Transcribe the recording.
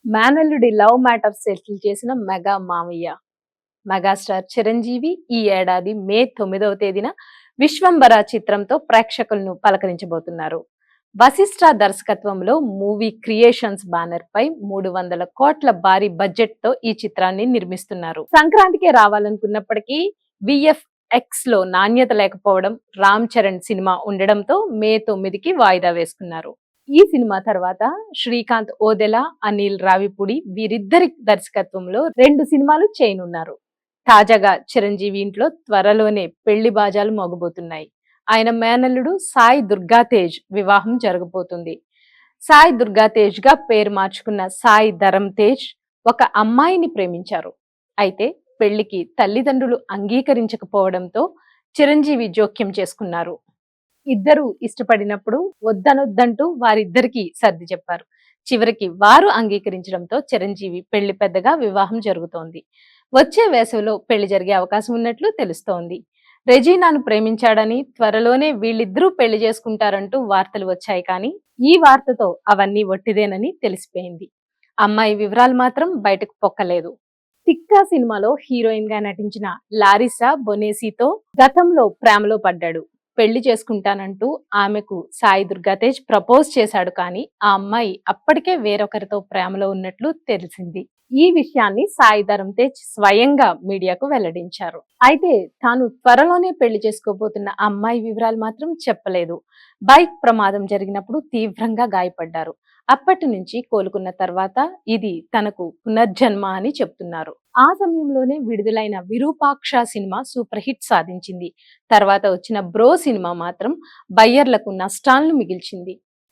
మేనల్లుడి love matter settle చేసిన mega మామయ్య. Megastar Chiranjeevi ఈ ఏడాది మే 9వ తేదీన విశ్వంబర చిత్రంతో ప్రేక్షకులను పలకరించబోతున్నారు. వశిష్ఠ దర్శకత్వంలో మూవీ క్రియేషన్స్ బ్యానర్ పై 300 కోట్ల భారీ బడ్జెట్ తో ఈ చిత్రాన్ని నిర్మిస్తున్నారు. సంక్రాంతికే రావాలనుకున్నప్పటికీ విఎఫ్ఎక్స్ లో నాణ్యత లేకపోవడం, రామ్ చరణ్ సినిమా ఉండడంతో మే 9కి వాయిదా వేసుకున్నారు. ఈ సినిమా తర్వాత శ్రీకాంత్ ఓదెల, అనిల్ రావిపూడి వీరిద్దరి దర్శకత్వంలో 2 సినిమాలు చేయనున్నారు. తాజాగా చిరంజీవి ఇంట్లో త్వరలోనే పెళ్లి బాజాలు మోగబోతున్నాయి. ఆయన మేనల్లుడు సాయి దుర్గాతేజ్ వివాహం జరగబోతుంది. సాయి దుర్గాతేజ్ గా పేరు మార్చుకున్న సాయి ధరమ్ తేజ్ ఒక అమ్మాయిని ప్రేమించారు. అయితే పెళ్లికి తల్లిదండ్రులు అంగీకరించకపోవడంతో చిరంజీవి జోక్యం చేసుకున్నారు. ఇద్దరు ఇష్టపడినప్పుడు వద్దనొద్దంటూ వారిద్దరికి సర్ది చెప్పారు. చివరికి వారు అంగీకరించడంతో చిరంజీవి పెళ్లి పెద్దగా వివాహం జరుగుతోంది. వచ్చే వేసవిలో పెళ్లి జరిగే అవకాశం ఉన్నట్లు తెలుస్తోంది. రెజీనాను ప్రేమించాడని, త్వరలోనే వీళ్ళిద్దరూ పెళ్లి చేసుకుంటారంటూ వార్తలు వచ్చాయి. కానీ ఈ వార్తతో అవన్నీ ఒట్టిదేనని తెలిసిపోయింది. అమ్మాయి వివరాలు మాత్రం బయటకు పొక్కలేదు. తిక్కా సినిమాలో హీరోయిన్ గా నటించిన లారిసా బొనేసితో గతంలో ప్రేమలో పడ్డాడు. పెళ్లి చేసుకుంటానంటూ ఆమెకు సాయి దుర్గాతేజ్ ప్రపోజ్ చేశాడు. కానీ ఆ అమ్మాయి అప్పటికే వేరొకరితో ప్రేమలో ఉన్నట్లు తెలిసింది. ఈ విషయాన్ని సాయి ధరమ్ తేజ్ స్వయంగా మీడియాకు వెల్లడించారు. అయితే తాను త్వరలోనే పెళ్లి చేసుకోబోతున్న అమ్మాయి వివరాలు మాత్రం చెప్పలేదు. బైక్ ప్రమాదం జరిగినప్పుడు తీవ్రంగా గాయపడ్డారు. అప్పటి నుంచి కోలుకున్న తర్వాత ఇది తనకు పునర్జన్మ అని చెప్తున్నారు. ఆ సమయంలోనే విడుదలైన విరూపాక్ష సినిమా సూపర్ హిట్ సాధించింది. తర్వాత వచ్చిన బ్రో సినిమా మాత్రం బయ్యర్లకు నష్టాలను మిగిల్చింది.